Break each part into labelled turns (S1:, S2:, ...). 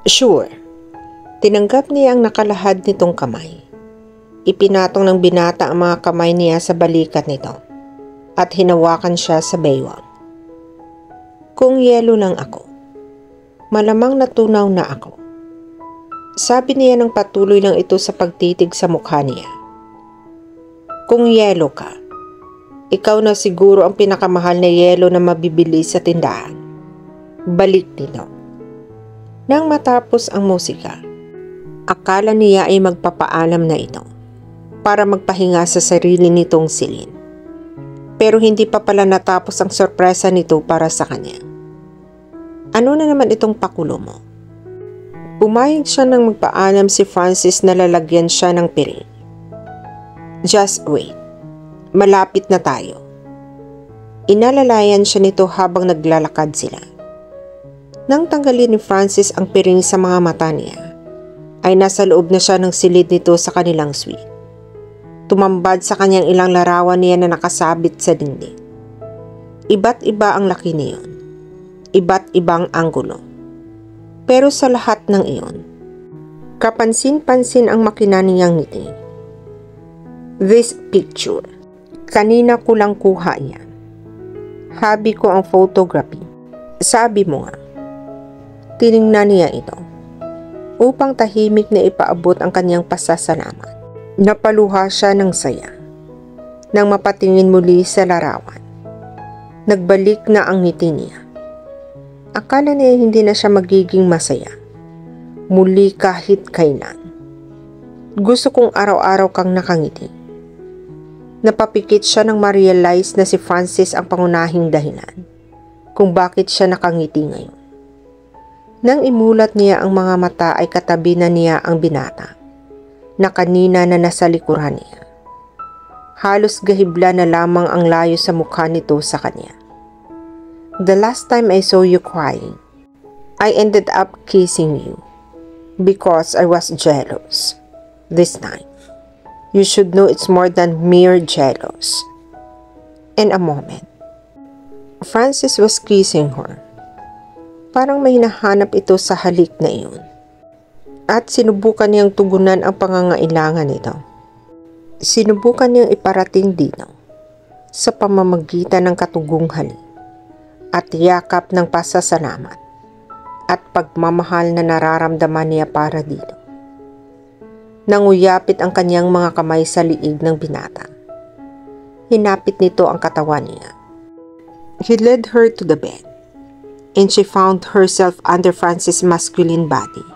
S1: Sure. Tinanggap niya ang nakalahad nitong kamay. Ipinatong ng binata ang mga kamay niya sa balikat nito at hinawakan siya sa baywang. Kung yelo lang ako, malamang natunaw na ako. Sabi niya ng patuloy lang ito sa pagtitig sa mukha niya. Kung yelo ka, ikaw na siguro ang pinakamahal na yelo na mabibili sa tindahan. Balik nito. Nang matapos ang musika, akala niya ay magpapaalam na ito para magpahinga sa sarili nitong silin. Pero hindi pa pala natapos ang sorpresa nito para sa kanya. Ano na naman itong pakulo mo? Pumayag siya nang magpaalam si Francis na lalagyan siya ng piring. Just wait. Malapit na tayo. Inalalayan siya nito habang naglalakad sila. Nang tanggalin ni Francis ang piring sa mga mata niya, ay nasa loob na siya ng silid nito sa kanilang suite. Tumambad sa kanyang ilang larawan niya na nakasabit sa dingding. Iba't iba ang laki niyon. Iba't ibang anggulo. Pero sa lahat ng iyon, kapansin-pansin ang makina niyang ngiti. This picture, kanina ko lang kuha yan. Hobby ko ang photography. Sabi mo nga. Tiningnan niya ito upang tahimik na ipaabot ang kanyang pasasalamat. Napaluha siya ng saya nang mapatingin muli sa larawan. Nagbalik na ang ngiti niya. Akala niya hindi na siya magiging masaya muli kahit kailan. Gusto kong araw-araw kang nakangiti. Napapikit siya nang ma-realize na si Francis ang pangunahing dahilan kung bakit siya nakangiti ngayon. Nang imulat niya ang mga mata ay katabi na niya ang binata na kanina na nasa likuran niya. Halos gahibla na lamang ang layo sa mukha nito sa kanya. The last time I saw you crying, I ended up kissing you because I was jealous. This time, you should know it's more than mere jealous. In a moment, Francis was kissing her. Parang may hinahanap ito sa halik na iyon. At sinubukan niyang tugunan ang pangangailangan nito. Sinubukan niyang iparating dito sa pamamagitan ng katugong halik at yakap ng pasasalamat at pagmamahal na nararamdaman niya para dito. Nanguyapit ang kanyang mga kamay sa liig ng binata. Hinapit nito ang katawan niya. He led her to the bed, and she found herself under Francis' masculine body.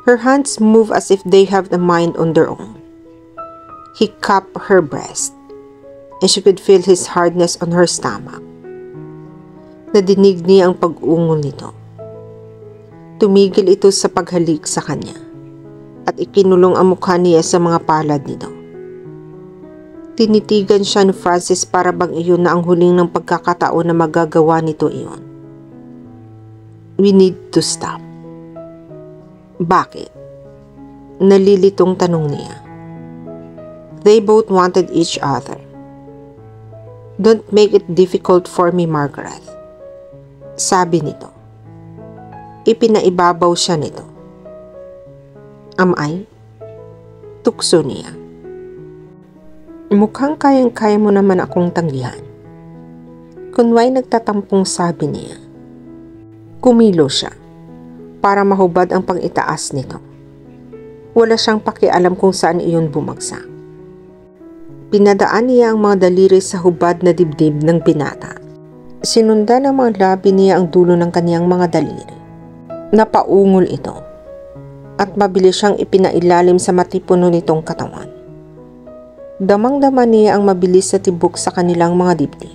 S1: Her hands move as if they have a mind on their own. He cupped her breast, and she could feel his hardness on her stomach. Nadinig niya ang pag-ungol nito. Tumigil ito sa paghalik sa kanya, at ikinulong ang mukha niya sa mga palad nito. Tinitigan siya ni Francis para bang iyon na ang huling ng pagkakataon na magagawa nito iyon. We need to stop. Bakit? Nalilitong tanong niya. They both wanted each other. Don't make it difficult for me, Margaret. Sabi nito. Ipinaibabaw siya nito. Am I? Tukso niya. Mukhang kayang-kaya mo naman akong tanggihan. Kunway nagtatampong sabi niya. Kumilo siya para mahubad ang pang-itaas nito. Wala siyang pakialam kung saan iyon bumagsak. Pinadaan niya ang mga daliri sa hubad na dibdib ng binata. Sinundan ng mga labi niya ang dulo ng kaniyang mga daliri. Napaungol ito at mabilis siyang ipinailalim sa matipuno nitong katawan. Damang-dama niya ang mabilis sa tibok sa kanilang mga dibdib.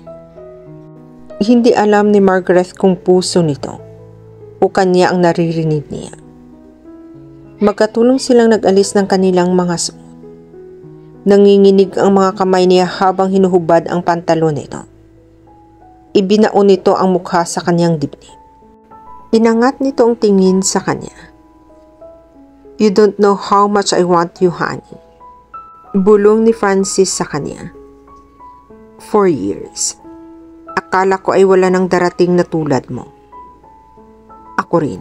S1: Hindi alam ni Margaret kung puso nito o kanya ang naririnig niya. Magkatulong silang nag-alis ng kanilang mga suot. Nanginginig ang mga kamay niya habang hinuhubad ang pantalon nito. Ibinaon nito ang mukha sa kanyang dibdib. Inangat nito ang tingin sa kanya. You don't know how much I want you, honey. Bulong ni Francis sa kanya. 4 years. Akala ko ay wala nang darating na tulad mo. Ako rin.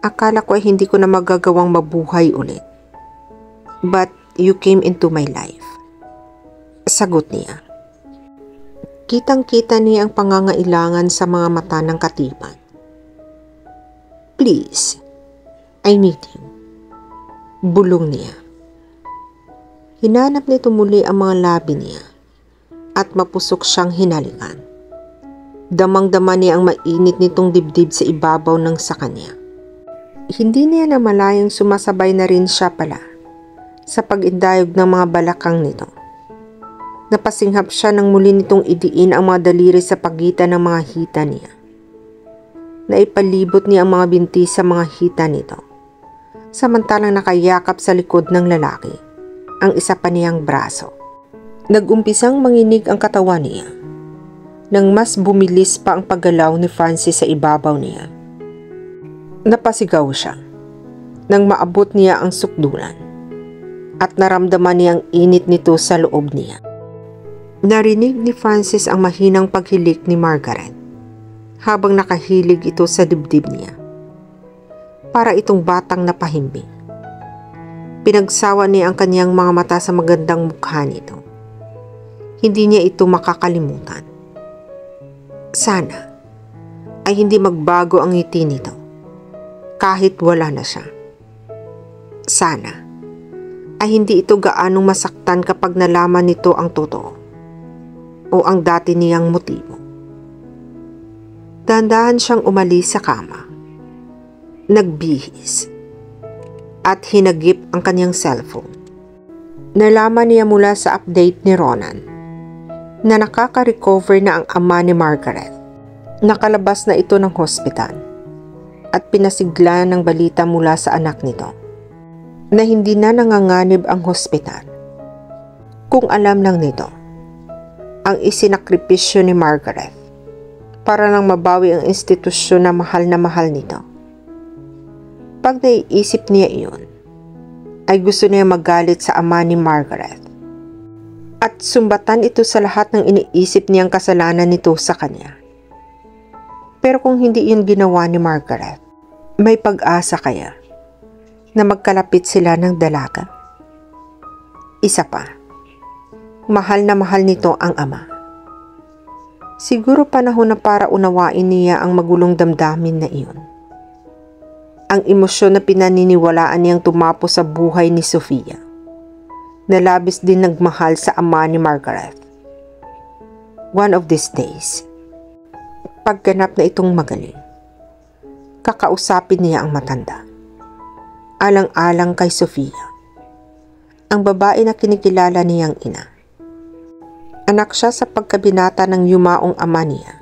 S1: Akala ko ay hindi ko na magagawang mabuhay ulit. But you came into my life. Sagot niya. Kitang-kita niya ang pangangailangan sa mga mata ng katipan. Please, I need you. Bulong niya. Hinanap nito muli ang mga labi niya at mapusok siyang hinalikan. Damang-dama niya ang mainit nitong dibdib sa ibabaw ng sa kanya. Hindi niya namalayang sumasabay na rin siya pala sa pag-indayog ng mga balakang nito. Napasinghap siya nang muli nitong idiin ang mga daliri sa pagitan ng mga hita niya. Naipalibot niya ang mga binti sa mga hita nito, samantalang nakayakap sa likod ng lalaki ang isa pa niyang braso. Nag-umpisang manginig ang katawan niya nang mas bumilis pa ang paggalaw ni Francis sa ibabaw niya. Napasigaw siya nang maabot niya ang sukdulan at naramdaman niya ang init nito sa loob niya. Narinig ni Francis ang mahinang paghilik ni Margaret habang nakahilig ito sa dibdib niya. Para itong batang napahimbing. Pinagsawa niya ang kanyang mga mata sa magandang mukha nito. Hindi niya ito makakalimutan. Sana ay hindi magbago ang ngiti nito kahit wala na siya. Sana ay hindi ito gaanong masaktan kapag nalaman nito ang totoo o ang dati niyang motibo. Dahan-dahan siyang umalis sa kama. Nagbihis at hinagip ang kanyang cellphone. Nalaman niya mula sa update ni Ronan na nakaka-recover na ang ama ni Margaret. Nakalabas na ito ng hospital at pinasigla ng balita mula sa anak nito na hindi na nanganganib ang hospital. Kung alam lang nito ang isinakripisyo ni Margaret para lang mabawi ang institusyon na mahal nito. Pag naiisip niya iyon, ay gusto niya magalit sa ama ni Margaret at sumbatan ito sa lahat ng iniisip niyang kasalanan nito sa kanya. Pero kung hindi iyon ginawa ni Margaret, may pag-asa kaya na magkalapit sila ng dalaga? Isa pa, mahal na mahal nito ang ama. Siguro panahon na para unawain niya ang magulong damdamin na iyon. Ang emosyon na pinaniniwalaan niyang tumapo sa buhay ni Sofia, na labis din nagmahal sa ama ni Margaret. One of these days, pagganap na itong magaling, kakausapin niya ang matanda. Alang-alang kay Sofia, ang babae na kinikilala niyang ina. Anak siya sa pagkabinata ng yumaong ama niya.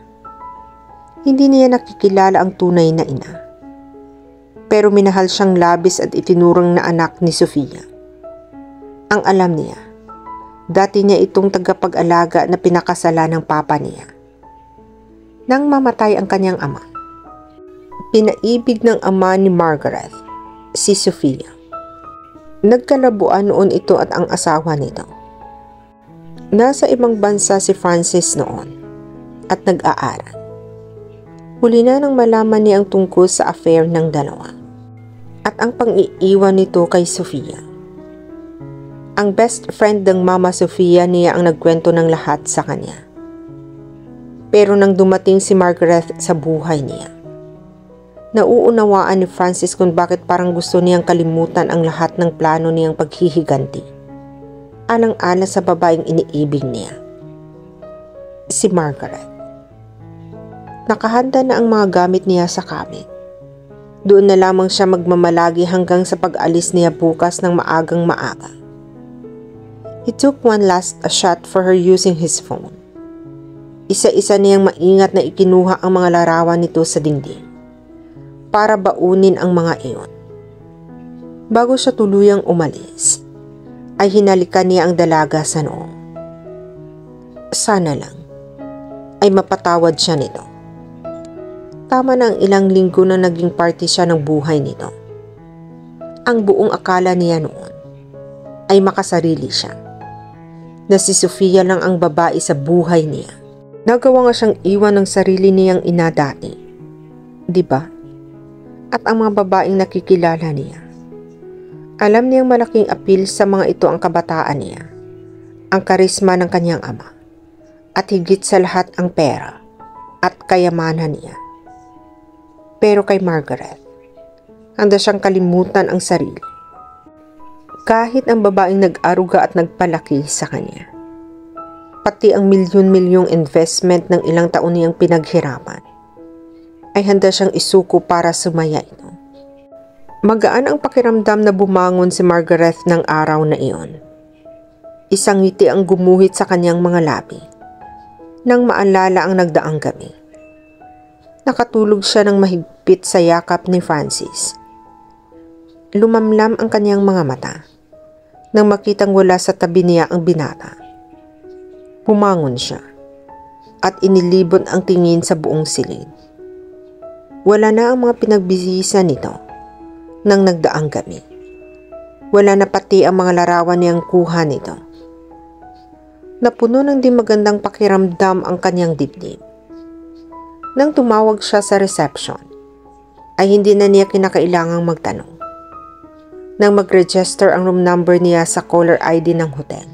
S1: Hindi niya nakikilala ang tunay na ina. Pero minahal siyang labis at itinurong na anak ni Sofia. Ang alam niya, dati niya itong tagapag-alaga na pinakasala ng papa niya. Nang mamatay ang kanyang ama, pinaibig ng ama ni Margaret si Sofia. Nagkalabuan noon ito at ang asawa nito. Nasa ibang bansa si Francis noon at nag-aaral. Huli na nang malaman niya ang tungkol sa affair ng dalawa at ang pang-iiwan nito kay Sofia. Ang best friend ng Mama Sofia niya ang nagkwento ng lahat sa kanya. Pero nang dumating si Margaret sa buhay niya, nauunawaan ni Francis kung bakit parang gusto niyang kalimutan ang lahat ng plano niyang paghihiganti. Alang-alang sa babaeng iniibig niya, si Margaret. Nakahanda na ang mga gamit niya sa cabin. Doon na lamang siya magmamalagi hanggang sa pag-alis niya bukas ng maagang maaga. He took one last shot for her using his phone. Isa-isa niyang maingat na ikinuha ang mga larawan nito sa dingding para baunin ang mga iyon. Bago siya tuluyang umalis, ay hinalikan niya ang dalaga sa noo. Sana lang ay mapatawad siya nito. Tama na ang ilang linggo na naging party siya ng buhay nito. Ang buong akala niya noon ay makasarili siya, na si Sofia lang ang babae sa buhay niya. Nagawa nga siyang iwan ng sarili niyang ina dati. Diba? at ang mga babaeng nakikilala niya. Alam niyang malaking appeal sa mga ito ang kabataan niya, ang karisma ng kanyang ama, at higit sa lahat ang pera at kayamanan niya. Pero kay Margaret, handa siyang kalimutan ang sarili. Kahit ang babaeng nag-aruga at nagpalaki sa kanya, pati ang milyon-milyong investment ng ilang taon niyang pinaghirapan, ay handa siyang isuko para sumaya ito. Magaan ang pakiramdam na bumangon si Margaret ng araw na iyon. Isang ngiti ang gumuhit sa kanyang mga labi nang maalala ang nagdaang gabi. Nakatulog siya ng mahigpit sa yakap ni Francis. Lumamlam ang kanyang mga mata nang makitang wala sa tabi niya ang binata. Bumangon siya at inilibot ang tingin sa buong silid. Wala na ang mga pinagbisisan nito nang nagdaang gabi. Wala na pati ang mga larawan niyang kuha nito. Napuno ng di magandang pakiramdam ang kanyang dibdib. Nang tumawag siya sa reception, ay hindi na niya kinakailangang magtanong. Nang mag-register ang room number niya sa caller ID ng hotel,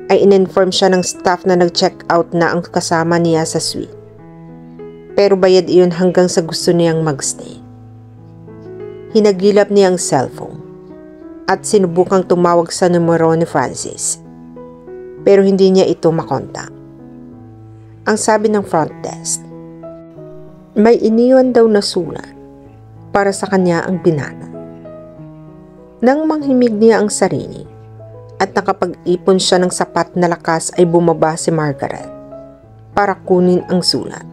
S1: ay in-inform siya ng staff na nag-check out na ang kasama niya sa suite. Pero bayad iyon hanggang sa gusto niyang magstay. Hinagilap niya ang cellphone at sinubukang tumawag sa numero ni Francis. Pero hindi niya ito makontak. Ang sabi ng front desk, may iniwan daw na sulat para sa kanya ang binata. Nang manghimig niya ang sarili at nakapag-ipon siya ng sapat na lakas ay bumaba si Margaret para kunin ang sulat.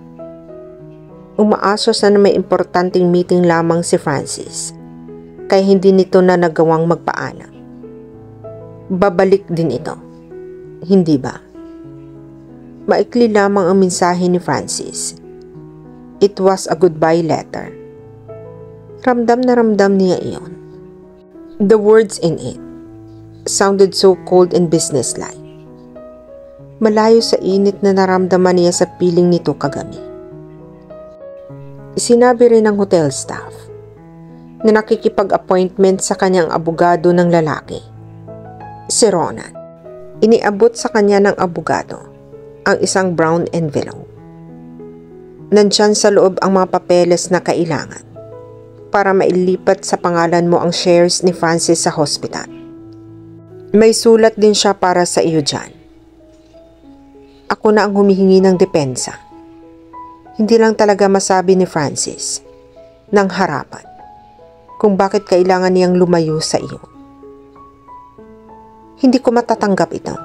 S1: Umaasa siya na may importanteng meeting lamang si Francis, kaya hindi nito na nagawang magpaalam. Babalik din ito, hindi ba? Maikli lamang ang mensahe ni Francis. It was a goodbye letter. Ramdam na ramdam niya iyon. The words in it sounded so cold and businesslike. Malayo sa init na naramdaman niya sa piling nito kagabi. Sinabi rin ng hotel staff na nakikipag-appointment sa kanyang abogado ng lalaki, si Ronan. Iniabot sa kanya ng abogado ang isang brown envelope. Nandyan sa loob ang mga papeles na kailangan para mailipat sa pangalan mo ang shares ni Francis sa hospital. May sulat din siya para sa iyo dyan. Ako na ang humihingi ng depensa. Hindi lang talaga masabi ni Francis ng harapan kung bakit kailangan niyang lumayo sa iyo. Hindi ko matatanggap ito.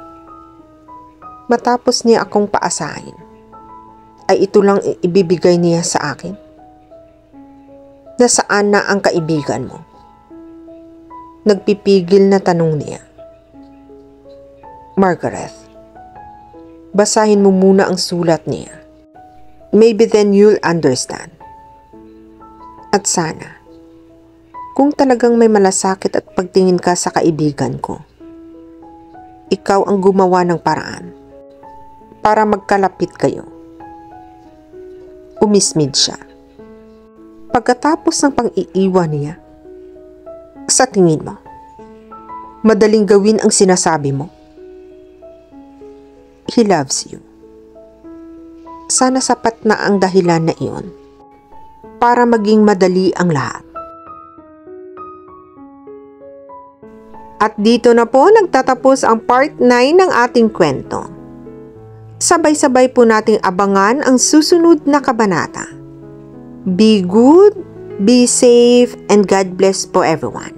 S1: Matapos niya akong paasahin, ay ito lang ibibigay niya sa akin? Nasaan na ang kaibigan mo? Nagpipigil na tanong niya. Margaret, basahin mo muna ang sulat niya. Maybe then you'll understand. At sana, kung talagang may malasakit at pagtingin ka sa kaibigan ko, ikaw ang gumawa ng paraan para magkalapit kayo. Umismid siya. Pagkatapos ng pang-iiwan niya, sa tingin mo, madaling gawin ang sinasabi mo? He loves you. Sana sapat na ang dahilan na iyon para maging madali ang lahat. At dito na po nagtatapos ang part 9 ng ating kwento. Sabay-sabay po nating abangan ang susunod na kabanata. Be good, be safe, and God bless po everyone.